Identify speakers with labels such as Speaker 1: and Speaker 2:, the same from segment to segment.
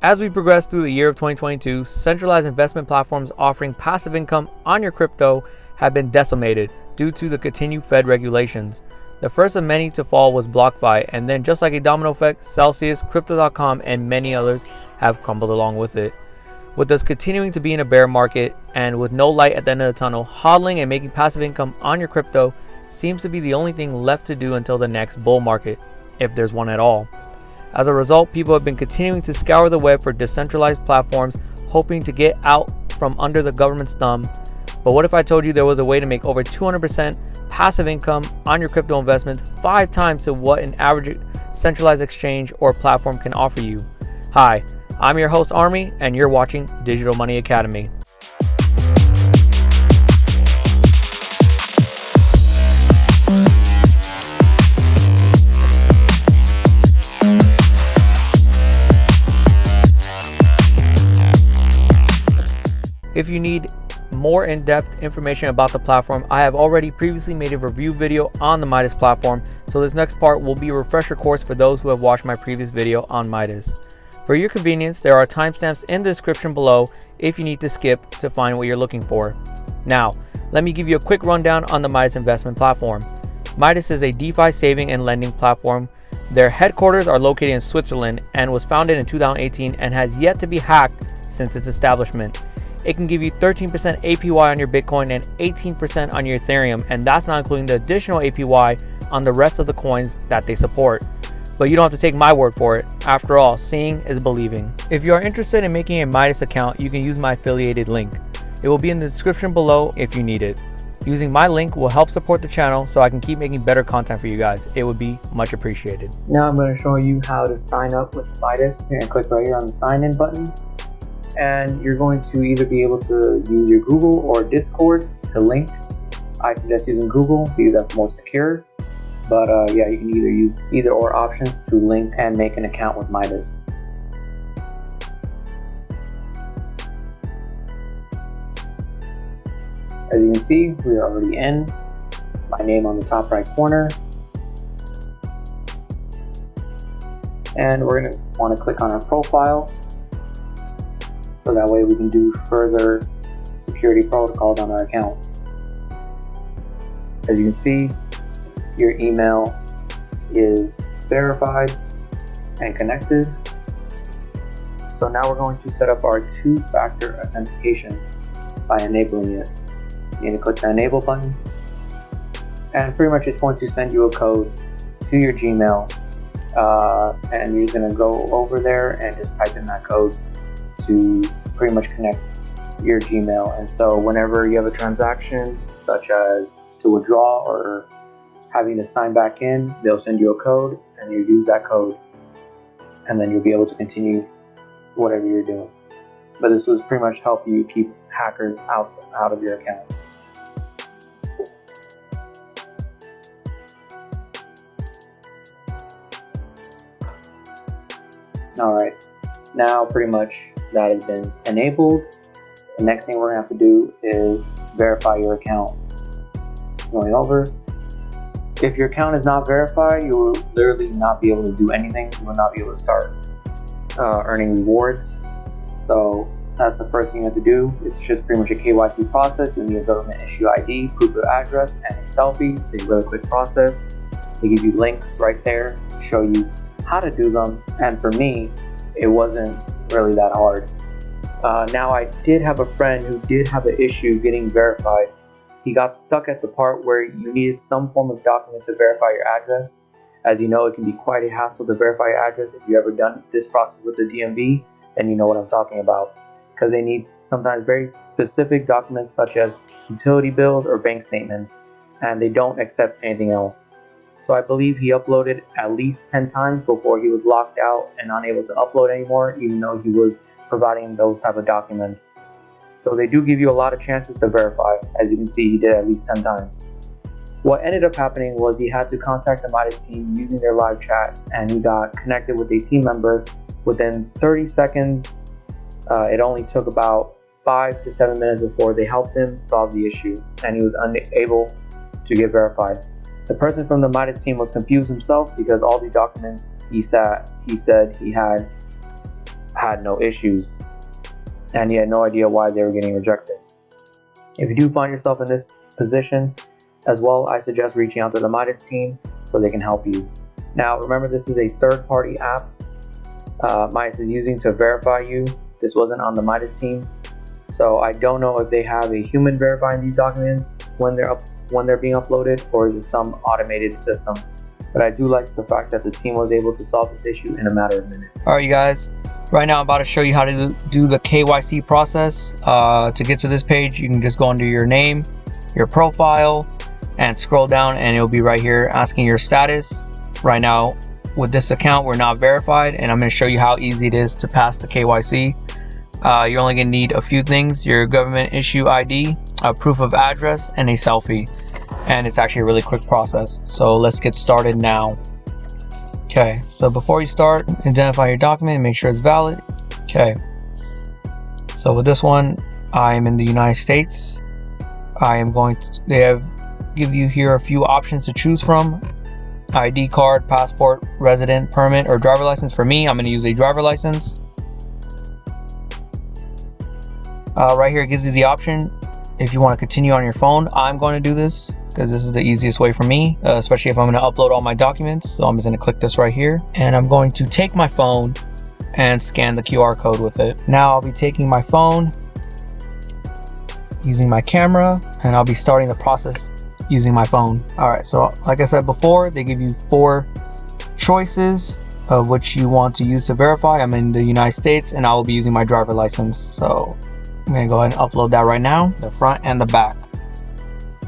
Speaker 1: As we progress through the year of 2022, centralized investment platforms offering passive income on your crypto have been decimated due to the continued Fed regulations. The first of many to fall was BlockFi, and then just like a domino effect, Celsius, Crypto.com, and many others have crumbled along with it. With us continuing to be in a bear market and with no light at the end of the tunnel, hodling and making passive income on your crypto seems to be the only thing left to do until the next bull market, if there's one at all. As a result, people have been continuing to scour the web for decentralized platforms, hoping to get out from under the government's thumb. But what if I told you there was a way to make over 200% passive income on your crypto investments, 5 times to what an average centralized exchange or platform can offer you? Hi, I'm your host Army, and you're watching Digital Money Academy. If you need more in-depth information about the platform, I have already previously made a review video on the Midas platform, so this next part will be a refresher course for those who have watched my previous video on Midas. For your convenience, there are timestamps in the description below if you need to skip to find what you're looking for. Now, let me give you a quick rundown on the Midas investment platform. Midas is a DeFi saving and lending platform. Their headquarters are located in Switzerland and was founded in 2018 and has yet to be hacked since its establishment. It can give you 13% APY on your Bitcoin and 18% on your Ethereum, and that's not including the additional APY on the rest of the coins that they support. But you don't have to take my word for it. After all, seeing is believing. If you are interested in making a Midas account, you can use my affiliated link. It will be in the description below if you need it. Using my link will help support the channel so I can keep making better content for you guys. It would be much appreciated.
Speaker 2: Now I'm going to show you how to sign up with Midas. You're going to click right here on the sign in button. And you're going to either be able to use your Google or Discord to link. I suggest using Google because that's more secure. But yeah, you can either use either or options to link and make an account with Midas. As you can see, we are already in. My name on the top right corner. And we're going to want to click on our profile. So that way we can do further security protocols on our account. As you can see, your email is verified and connected. So now we're going to set up our 2-factor authentication by enabling it. You need to click the enable button, and pretty much it's going to send you a code to your Gmail, and you're going to go over there and just type in that code to pretty much connect your Gmail. And so whenever you have a transaction, such as to withdraw or having to sign back in, they'll send you a code and you use that code, and then you'll be able to continue whatever you're doing. But this was pretty much help you keep hackers out of your account. Alright, now pretty much that has been enabled. The next thing we're going to have to do is verify your account. Going over, if your account is not verified, you will literally not be able to do anything. You will not be able to start earning rewards. So that's the first thing you have to do. It's just pretty much a KYC process. You need a government issue ID, proof of address, and a selfie. It's a really quick process. They give you links right there to show you how to do them. And for me, it wasn't really that hard. Now I did have a friend who did have an issue getting verified. He got stuck at the part where you needed some form of document to verify your address. As you know, it can be quite a hassle to verify your address. If you've ever done this process with the DMV, then you know what I'm talking about. Because they need sometimes very specific documents such as utility bills or bank statements, and they don't accept anything else. So I believe he uploaded at least 10 times before he was locked out and unable to upload anymore, even though he was providing those type of documents. So they do give you a lot of chances to verify. As you can see, he did at least 10 times. What ended up happening was he had to contact the Midas team using their live chat, and he got connected with a team member. Within 30 seconds, it only took about 5 to 7 minutes before they helped him solve the issue, and he was unable to get verified. The person from the Midas team was confused himself because all the documents he said he had had no issues, and he had no idea why they were getting rejected. If you do find yourself in this position as well, I suggest reaching out to the Midas team so they can help you. Now remember, this is a third-party app Midas is using to verify you. This wasn't on the Midas team, so I don't know if they have a human verifying these documents when they're being uploaded, or is it some automated system. But I do like the fact that the team was able to solve this issue in a matter of minutes.
Speaker 1: All right, you guys. Right now, I'm about to show you how to do the KYC process. To get to this page, you can just go under your name, your profile, and scroll down, and it'll be right here asking your status. Right now, with this account, we're not verified, and I'm going to show you how easy it is to pass the KYC. You're only going to need a few things: your government issue ID, a proof of address, and a selfie. And it's actually a really quick process. So let's get started now. Okay, so before you start, identify your document and make sure it's valid. Okay, so with this one, I am in the United States. I am going to, give you here a few options to choose from: ID card, passport, resident permit, or driver license. For me, I'm going to use a driver license. Right here, it gives you the option if you want to continue on your phone. I'm going to do this because this is the easiest way for me, especially if I'm going to upload all my documents. So I'm just going to click this right here, and I'm going to take my phone and scan the QR code with it. Now I'll be taking my phone, using my camera, and I'll be starting the process using my phone. All right, so like I said before, they give you 4 choices of which you want to use to verify. I'm in the United States, and I will be using my driver license. So I'm going to go ahead and upload that right now, the front and the back.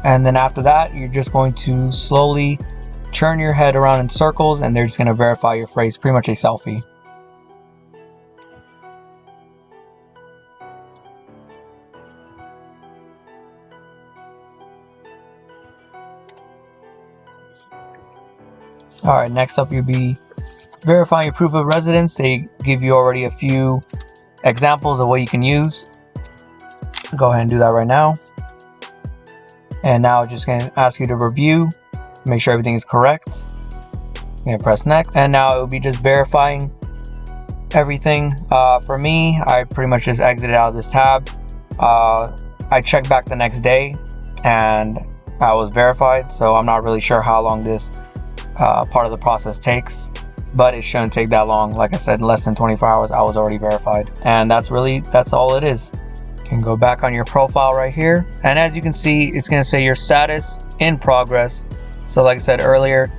Speaker 1: And then after that, you're just going to slowly turn your head around in circles, and they're just going to verify your face, pretty much a selfie. All right, next up, you'll be verifying your proof of residence. They give you already a few examples of what you can use. Go ahead and do that right now. And now it's just going to ask you to review, make sure everything is correct. I'm going to press next, and now it will be just verifying everything. For me, I pretty much just exited out of this tab. I checked back the next day and I was verified, so I'm not really sure how long this part of the process takes, but it shouldn't take that long. Like I said, in less than 24 hours, I was already verified, and that's all it is. You can go back on your profile right here, and as you can see, it's going to say your status in progress. So like I said earlier,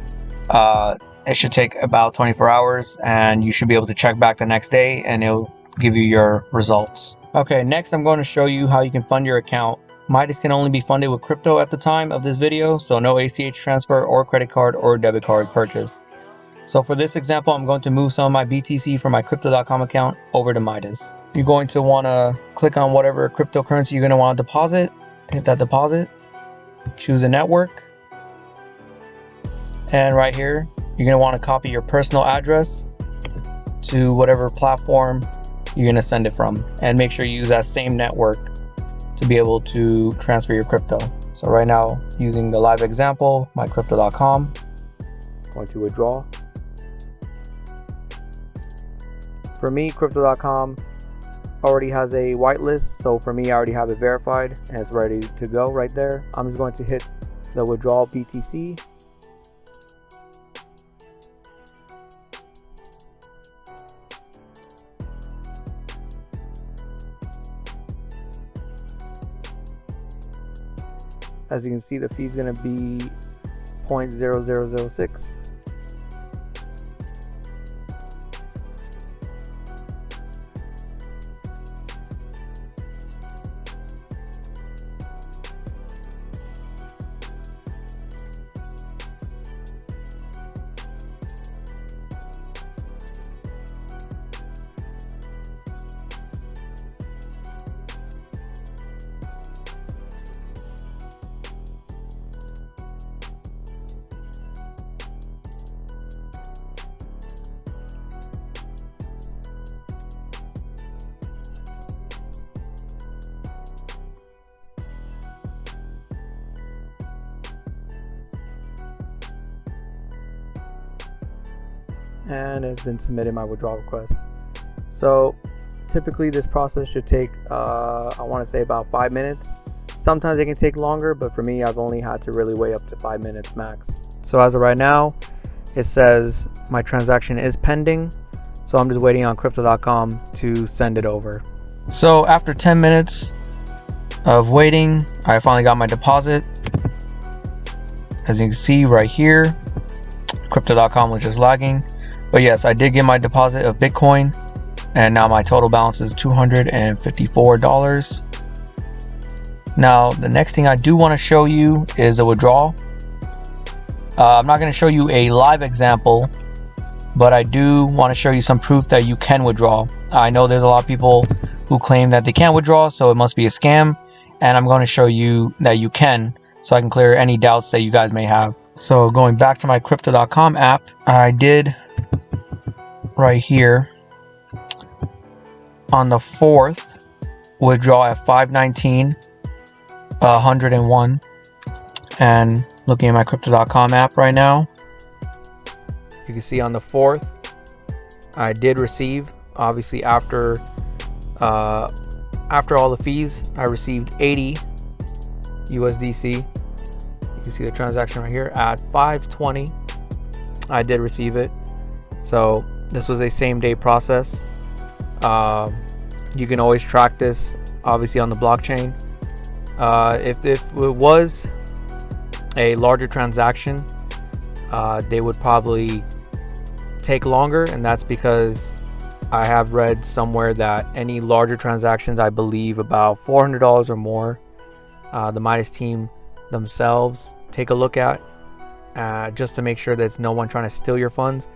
Speaker 1: it should take about 24 hours, and you should be able to check back the next day, and it'll give you your results. Okay, next I'm going to show you how you can fund your account. Midas can only be funded with crypto at the time of this video, so no ACH transfer or credit card or debit card purchase. So for this example, I'm going to move some of my BTC from my Crypto.com account over to Midas. You're going to want to click on whatever cryptocurrency you're going to want to deposit, hit that deposit, choose a network, and right here, you're going to want to copy your personal address to whatever platform you're going to send it from, and make sure you use that same network to be able to transfer your crypto. So right now, using the live example, my Crypto.com, going to withdraw. For me, Crypto.com already has a whitelist, so for me, I already have it verified and it's ready to go right there. I'm just going to hit the withdrawal BTC. As you can see, the fee is going to be 0.0006. And it's been submitted my withdrawal request. So Typically this process should take I want to say about 5 minutes. Sometimes it can take longer, but for me, I've only had to really wait up to 5 minutes max. So as of right now, it says my transaction is pending. So I'm just waiting on crypto.com to send it over. So after 10 minutes of waiting, I finally got my deposit. As you can see right here, crypto.com was just lagging. But yes, I did get my deposit of Bitcoin, and now my total balance is $254. Now, the next thing I do want to show you is the withdrawal. I'm not going to show you a live example, but I do want to show you some proof that you can withdraw. I know there's a lot of people who claim that they can't withdraw, so it must be a scam, and I'm going to show you that you can, so I can clear any doubts that you guys may have. So going back to my crypto.com app, I did right here on the 4th withdraw at 519 101, and looking at my crypto.com app right now, you can see on the 4th I did receive, obviously after all the fees, I received 80 USDC. You can see the transaction right here at 520. I did receive it. So this was a same day process. You can always track this obviously on the blockchain. If it was a larger transaction, they would probably take longer, and that's because I have read somewhere that any larger transactions, I believe about $400 or more, the Midas team themselves take a look at, just to make sure there's no one trying to steal your funds,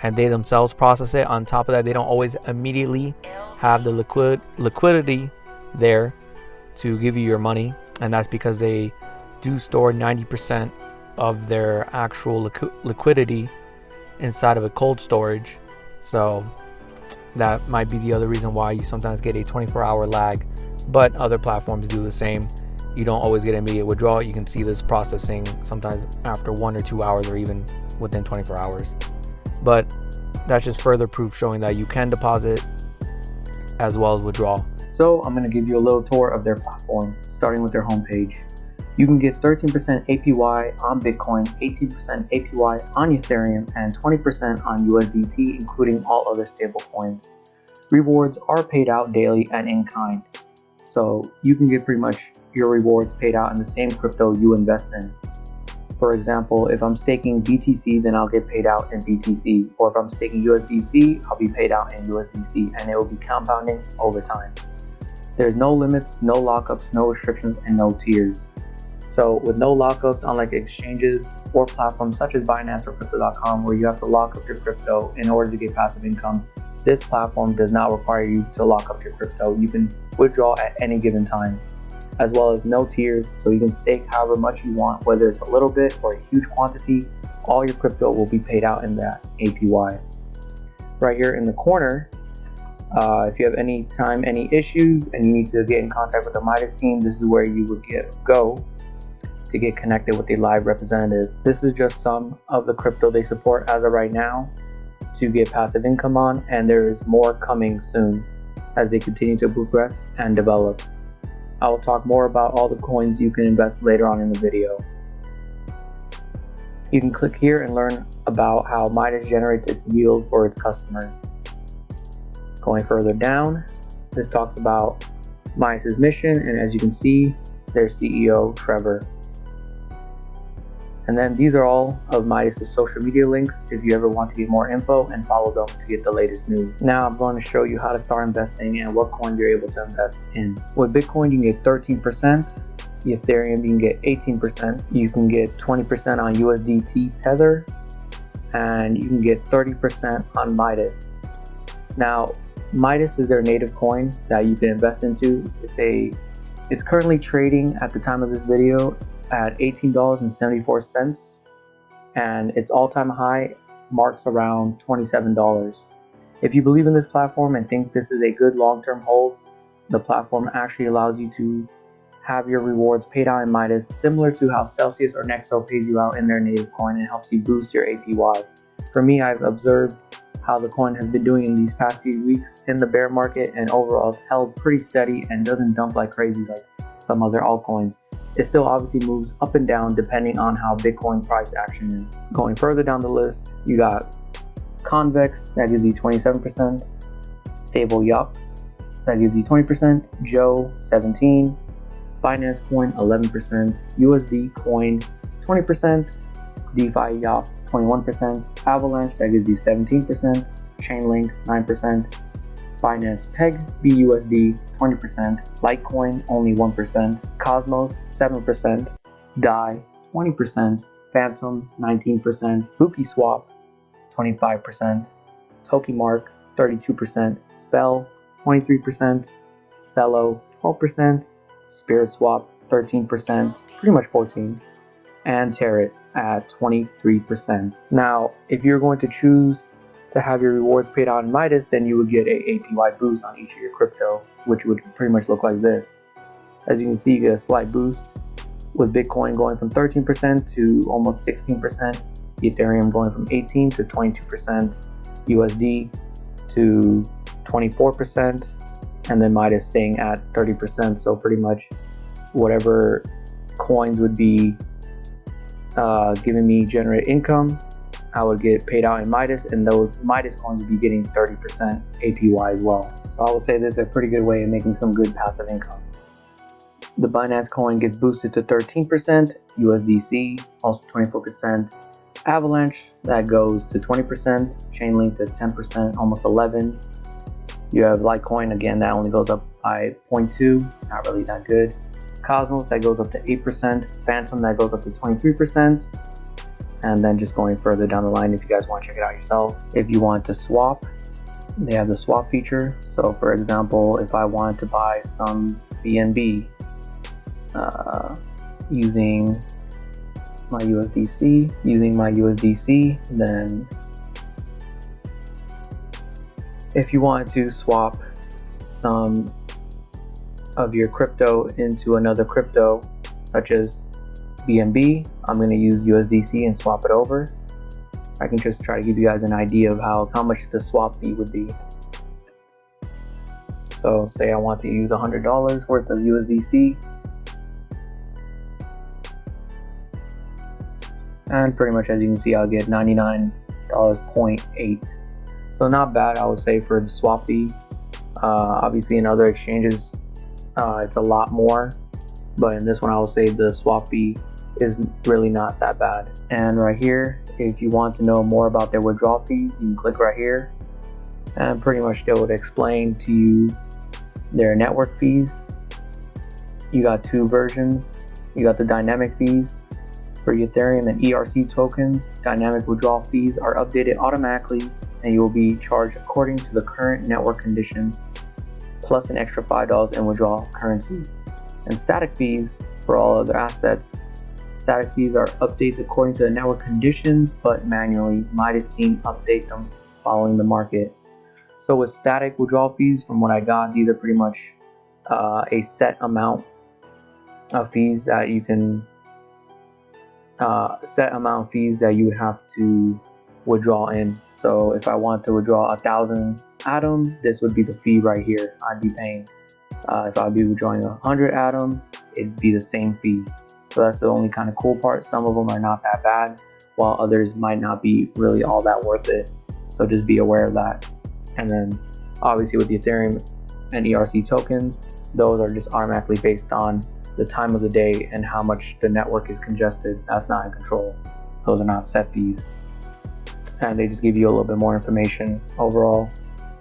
Speaker 1: and they themselves process it. On top of that, they don't always immediately have the liquidity there to give you your money, and that's because they do store 90% of their actual liquidity inside of a cold storage. So that might be the other reason why you sometimes get a 24-hour lag, but other platforms do the same. You don't always get immediate withdrawal. You can see this processing sometimes after 1 or 2 hours, or even within 24 hours. But that's just further proof showing that you can deposit as well as withdraw.
Speaker 2: So I'm going to give you a little tour of their platform, starting with their homepage. You can get 13% APY on Bitcoin, 18% APY on Ethereum, and 20% on USDT, including all other stable coins. Rewards are paid out daily and in kind. So you can get pretty much your rewards paid out in the same crypto you invest in. For example, if I'm staking BTC, then I'll get paid out in BTC. Or if I'm staking USDC, I'll be paid out in USDC, and it will be compounding over time. There's no limits, no lockups, no restrictions, and no tiers. So with no lockups, unlike exchanges or platforms such as Binance or Crypto.com, where you have to lock up your crypto in order to get passive income, this platform does not require you to lock up your crypto. You can withdraw at any given time, as well as no tiers, so you can stake however much you want, whether it's a little bit or a huge quantity. All your crypto will be paid out in that APY. Right here in the corner, if you have any issues and you need to get in contact with the Midas team, this is where you would go to get connected with a live representative. This is just some of the crypto they support as of right now to get passive income on, and there is more coming soon as they continue to progress and develop. I will talk more about all the coins you can invest later on in the video. You can click here and learn about how Midas generates its yield for its customers. Going further down, this talks about Midas's mission, and as you can see, their CEO, Trevor. And then these are all of Midas's social media links if you ever want to get more info and follow them to get the latest news. Now I'm going to show you how to start investing and what coins you're able to invest in. With Bitcoin, you can get 13%. Ethereum, you can get 18%. You can get 20% on USDT Tether, and you can get 30% on Midas. Now, Midas is their native coin that you can invest into. It's currently trading at the time of this video at $18.74, and its all-time high marks around $27. If you believe in this platform and think this is a good long-term hold, the platform actually allows you to have your rewards paid out in Midas, similar to how Celsius or Nexo pays you out in their native coin, and helps you boost your APY. For me, I've observed how the coin has been doing in these past few weeks in the bear market, and overall it's held pretty steady and doesn't dump like crazy like some other altcoins. It still obviously moves up and down depending on how Bitcoin price action is. Going further down the list, you got Convex, that gives you 27%, Stable Yup, that gives you 20%, Joe 17%, Binance Coin 11%, USD Coin 20%, DeFi Yup 21%, Avalanche, that gives you 17%, Chainlink 9%, Binance Peg BUSD 20%, Litecoin only 1%, Cosmos 7%, DAI 20%, Phantom 19%, BookieSwap 25%, Tokemark 32%, Spell 23%, Cello 12%, SpiritSwap 13%, pretty much 14%, and Territ at 23%. Now, if you're going to choose to have your rewards paid out in Midas, then you would get a APY boost on each of your crypto, which would pretty much look like this. As you can see, you get a slight boost with Bitcoin going from 13% to almost 16%, Ethereum going from 18 to 22%, USD to 24%, and then Midas staying at 30%. So pretty much whatever coins would be giving me generate income, I would get paid out in Midas, and those Midas coins would be getting 30% APY as well. So I would say this is a pretty good way of making some good passive income. The Binance coin gets boosted to 13%, USDC also 24%, Avalanche that goes to 20%, Chainlink to 10%, almost 11%. You have Litecoin again that only goes up by 0.2, not really that good. Cosmos that goes up to 8%, Phantom that goes up to 23%, and then just going further down the line if you guys want to check it out yourself. If you want to swap, they have the swap feature. So for example, if I wanted to buy some BNB using my USDC, then if you want to swap some of your crypto into another crypto such as BNB, I'm going to use USDC and swap it over. I can just try to give you guys an idea of how much the swap fee would be. So say I want to use $100 worth of USDC, and pretty much as you can see, I'll get $99.08. So not bad, I would say, for the swap fee. Obviously in other exchanges it's a lot more, but in this one I will say the swap fee is really not that bad. And right here, if you want to know more about their withdrawal fees, you can click right here, and pretty much they would explain to you their network fees. You got two versions. You got the dynamic fees. For Ethereum and ERC tokens, dynamic withdrawal fees are updated automatically, and you will be charged according to the current network conditions, plus an extra $5 in withdrawal currency. And static fees for all other assets. Static fees are updates according to the network conditions, but manually. Midas team update them following the market. So with static withdrawal fees, from what I got, these are pretty much a set amount of fees that you can you would have to withdraw in. So if I want to withdraw 1,000 Atom, this would be the fee right here I'd be paying. If I'd be withdrawing 100 Atom, it'd be the same fee. So that's the only kind of cool part. Some of them are not that bad, while others might not be really all that worth it. So just be aware of that. And then obviously with the Ethereum and ERC tokens, those are just automatically based on the time of the day and how much the network is congested. That's not in control. Those are not set fees. And they just give you a little bit more information. Overall,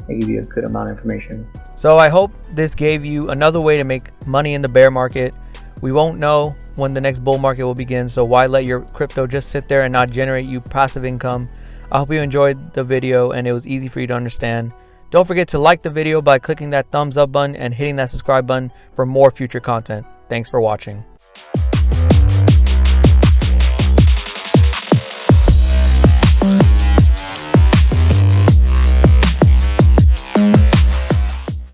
Speaker 2: they give you a good amount of information.
Speaker 1: So I hope this gave you another way to make money in the bear market. We won't know when the next bull market will begin, so why let your crypto just sit there and not generate you passive income? I hope you enjoyed the video and it was easy for you to understand. Don't forget to like the video by clicking that thumbs up button and hitting that subscribe button for more future content. Thanks for watching.